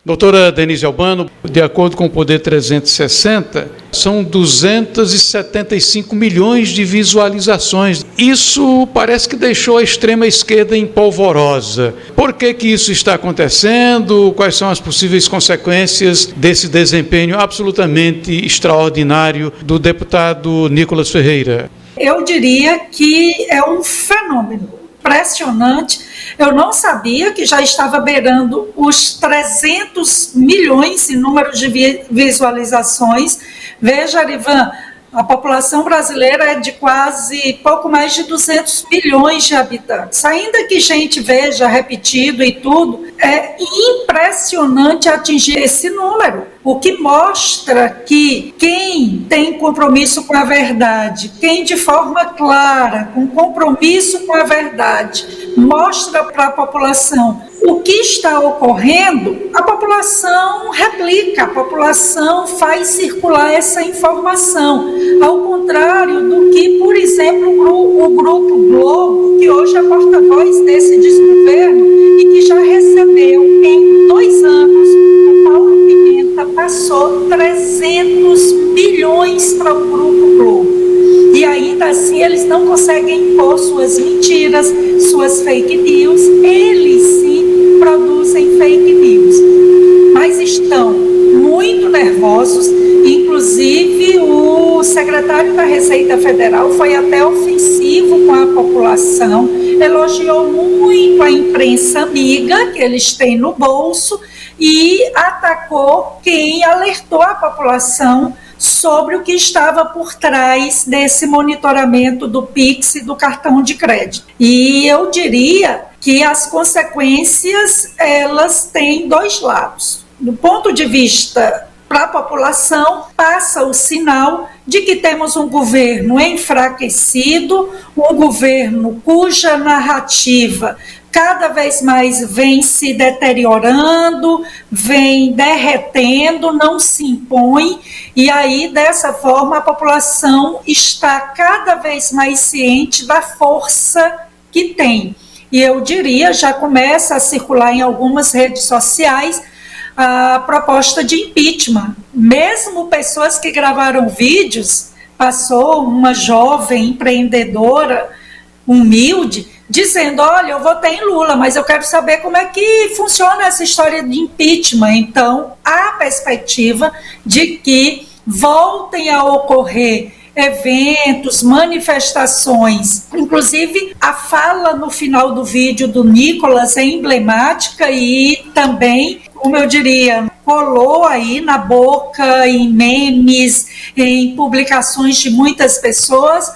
Doutora Denise Albano, de acordo com o Poder 360, são 275 milhões de visualizações. Isso parece que deixou a extrema-esquerda em polvorosa. Por que isso está acontecendo? Quais são as possíveis consequências desse desempenho absolutamente extraordinário do deputado Nicolas Ferreira? Eu diria que é um fenômeno impressionante. Eu não sabia que já estava beirando os 300 milhões em número de visualizações. Veja, Arivan, a população brasileira é de quase pouco mais de 200 milhões de habitantes. Ainda que gente veja repetido e tudo, é impressionante atingir esse número. O que mostra que quem tem compromisso com a verdade, quem de forma clara, com compromisso com a verdade, mostra para a população o que está ocorrendo, a população replica, a população faz circular essa informação. Ao contrário do que, por exemplo, o Grupo Globo, que hoje é porta-voz desse desgoverno e que já recebeu em 2 anos, o Paulo Pimenta passou 300 milhões para o Grupo Globo. E ainda assim eles não conseguem impor suas mentiras, suas fake news. Eles sim produzem fake news, mas estão muito nervosos. Inclusive o secretário da Receita Federal foi até ofensivo com a população, elogiou muito a imprensa amiga que eles têm no bolso e atacou quem alertou a população sobre o que estava por trás desse monitoramento do Pix e do cartão de crédito. E eu diria que as consequências, elas têm 2 lados. Do ponto de vista para a população, passa o sinal de que temos um governo enfraquecido, um governo cuja narrativa cada vez mais vem se deteriorando, vem derretendo, não se impõe, e aí, dessa forma, a população está cada vez mais ciente da força que tem. E eu diria, já começa a circular em algumas redes sociais, a proposta de impeachment. Mesmo pessoas que gravaram vídeos, passou uma jovem empreendedora humilde, dizendo, olha, eu votei em Lula, mas eu quero saber como é que funciona essa história de impeachment. Então, há perspectiva de que voltem a ocorrer eventos, manifestações. Inclusive, a fala no final do vídeo do Nicolas é emblemática e também, como eu diria, colou aí na boca, em memes, em publicações de muitas pessoas.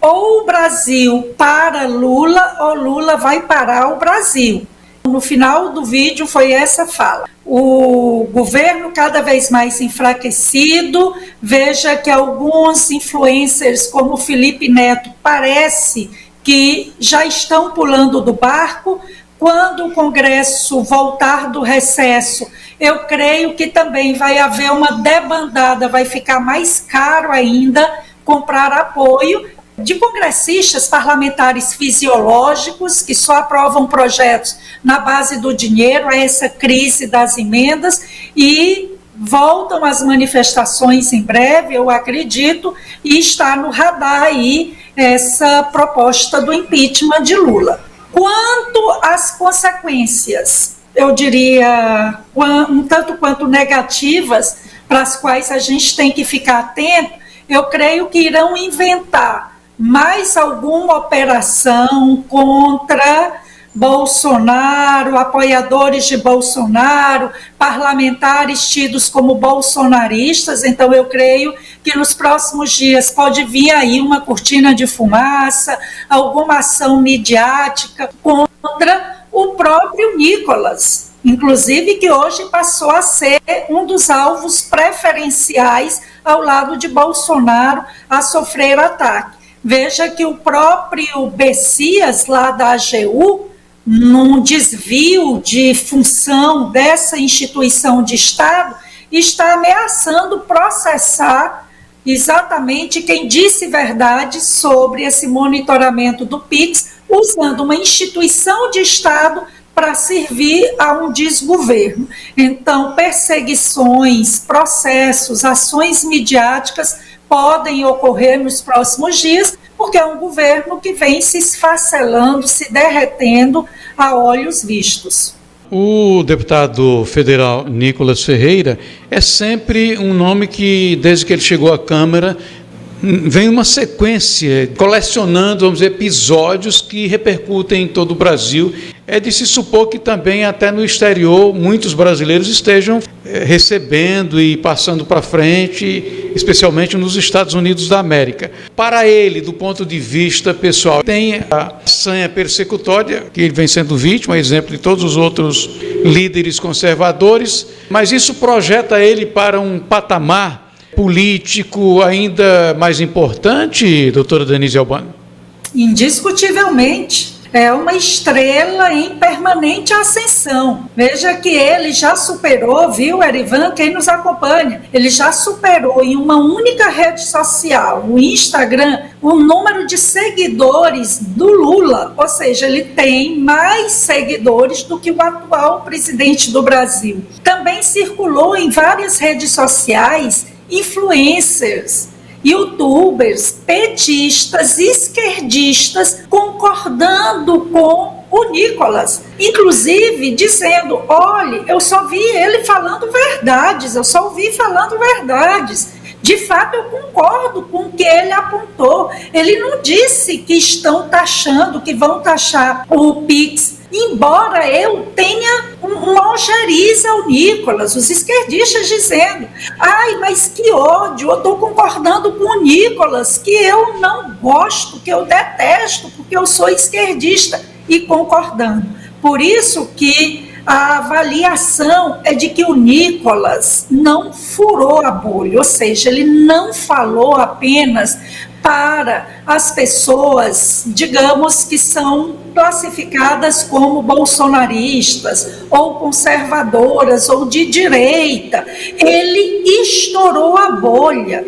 Ou o Brasil para Lula, ou Lula vai parar o Brasil. No final do vídeo foi essa fala. O governo cada vez mais enfraquecido, veja que alguns influencers como Felipe Neto parece que já estão pulando do barco. Quando o Congresso voltar do recesso, eu creio que também vai haver uma debandada, vai ficar mais caro ainda comprar apoio de congressistas parlamentares fisiológicos que só aprovam projetos na base do dinheiro, a essa crise das emendas, e voltam as manifestações em breve, eu acredito, e está no radar aí essa proposta do impeachment de Lula. Quanto às consequências, eu diria, um tanto quanto negativas, para as quais a gente tem que ficar atento, eu creio que irão inventar mais alguma operação contra Bolsonaro, apoiadores de Bolsonaro, parlamentares tidos como bolsonaristas. Então eu creio que nos próximos dias pode vir aí uma cortina de fumaça, alguma ação midiática contra o próprio Nicolas, inclusive que hoje passou a ser um dos alvos preferenciais ao lado de Bolsonaro a sofrer ataque. Veja que o próprio Bessias, lá da AGU, num desvio de função dessa instituição de Estado, está ameaçando processar exatamente quem disse verdade sobre esse monitoramento do Pix, usando uma instituição de Estado para servir a um desgoverno. Então, perseguições, processos, ações midiáticas podem ocorrer nos próximos dias, porque é um governo que vem se esfacelando, se derretendo a olhos vistos. O deputado federal Nicolas Ferreira é sempre um nome que, desde que ele chegou à Câmara, vem uma sequência, colecionando, vamos dizer, episódios que repercutem em todo o Brasil. É de se supor que também até no exterior muitos brasileiros estejam recebendo e passando para frente, especialmente nos Estados Unidos da América. Para ele, do ponto de vista pessoal, tem a sanha persecutória, que ele vem sendo vítima, exemplo de todos os outros líderes conservadores, mas isso projeta ele para um patamar político ainda mais importante, doutora Denise Albano? Indiscutivelmente. É uma estrela em permanente ascensão. Veja que ele já superou, viu, Erivan, quem nos acompanha, ele já superou em uma única rede social, o Instagram, o número de seguidores do Lula. Ou seja, ele tem mais seguidores do que o atual presidente do Brasil. Também circulou em várias redes sociais influencers, youtubers, petistas, esquerdistas, concordando com o Nicolas, inclusive dizendo, olha, eu só vi ele falando verdades, eu só ouvi falando verdades. De fato, eu concordo com o que ele apontou. Ele não disse que estão taxando, que vão taxar o Pix, embora eu tenha uma ojeriza ao Nicolas, os esquerdistas dizendo, ai, mas que ódio, eu estou concordando com o Nicolas, que eu não gosto, que eu detesto, porque eu sou esquerdista, e concordando. Por isso que a avaliação é de que o Nicolas não furou a bolha, ou seja, ele não falou apenas para as pessoas, digamos, que são classificadas como bolsonaristas, ou conservadoras, ou de direita. Ele estourou a bolha,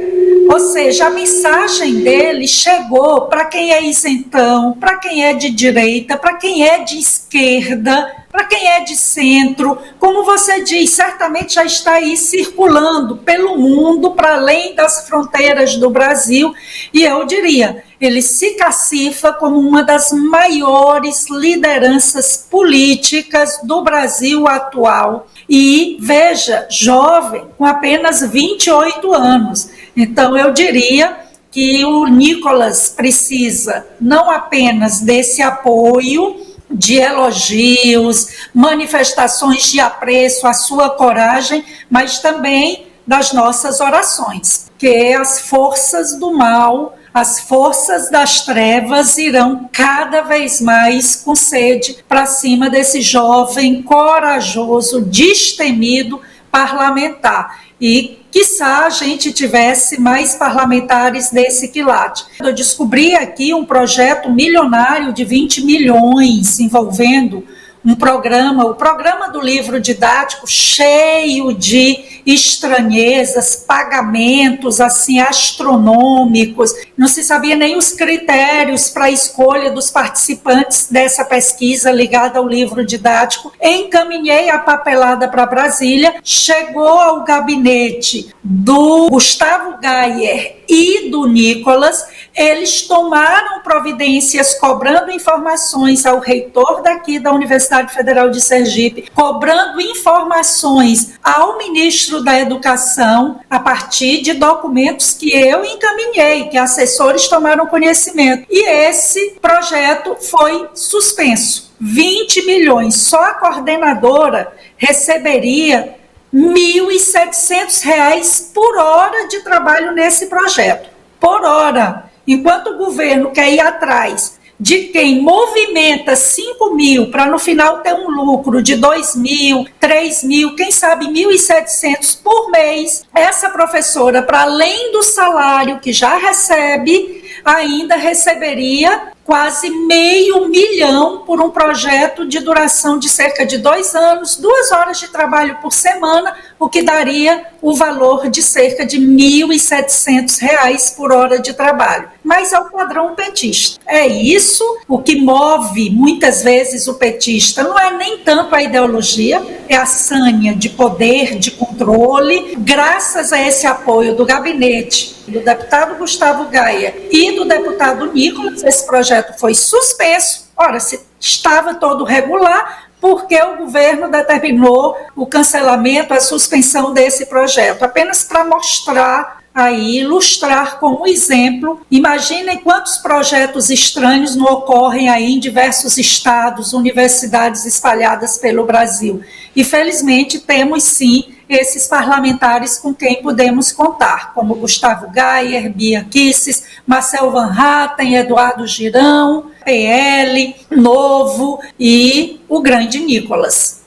ou seja, a mensagem dele chegou para quem é isentão, para quem é de direita, para quem é de esquerda, para quem é de centro. Como você diz, certamente já está aí circulando pelo mundo, para além das fronteiras do Brasil, e eu diria, ele se cacifa como uma das maiores lideranças políticas do Brasil atual. E, veja, jovem, com apenas 28 anos. Então, eu diria que o Nicolas precisa não apenas desse apoio, de elogios, manifestações de apreço à sua coragem, mas também das nossas orações, que as forças do mal, as forças das trevas irão cada vez mais com sede para cima desse jovem corajoso, destemido parlamentar. E quiçá a gente tivesse mais parlamentares desse quilate. Eu descobri aqui um projeto milionário de 20 milhões envolvendo um programa, o programa do livro didático, cheio de estranhezas, pagamentos assim astronômicos. Não se sabia nem os critérios para a escolha dos participantes dessa pesquisa ligada ao livro didático. Encaminhei a papelada para Brasília, chegou ao gabinete do Gustavo Gayer e do Nicolas. Eles tomaram providências cobrando informações ao reitor daqui da Universidade Federal de Sergipe, cobrando informações ao ministro da Educação a partir de documentos que eu encaminhei, que assessores tomaram conhecimento. E esse projeto foi suspenso. 20 milhões. Só a coordenadora receberia R$ 1.700 por hora de trabalho nesse projeto. Por hora. Enquanto o governo quer ir atrás de quem movimenta 5 mil para no final ter um lucro de 2 mil, 3 mil, quem sabe 1.700 por mês, essa professora, para além do salário que já recebe, ainda receberia quase R$500 mil por um projeto de duração de cerca de 2 anos, 2 horas de trabalho por semana, o que daria o valor de cerca de R$ 1.700 por hora de trabalho. Mas é o padrão petista. É isso o que move muitas vezes o petista. Não é nem tanto a ideologia, é a sânia de poder, de controle. Graças a esse apoio do gabinete do deputado Gustavo Gaia e do deputado Nicolas, esse projeto foi suspenso. Ora, se estava todo regular, porque o governo determinou o cancelamento, a suspensão desse projeto, apenas para mostrar aí, ilustrar como exemplo. Imaginem quantos projetos estranhos não ocorrem aí em diversos estados, universidades espalhadas pelo Brasil. E felizmente temos sim esses parlamentares com quem podemos contar, como Gustavo Gaia, Bia Kicis, Marcel Van Hatten, Eduardo Girão, PL, Novo e o grande Nicolas.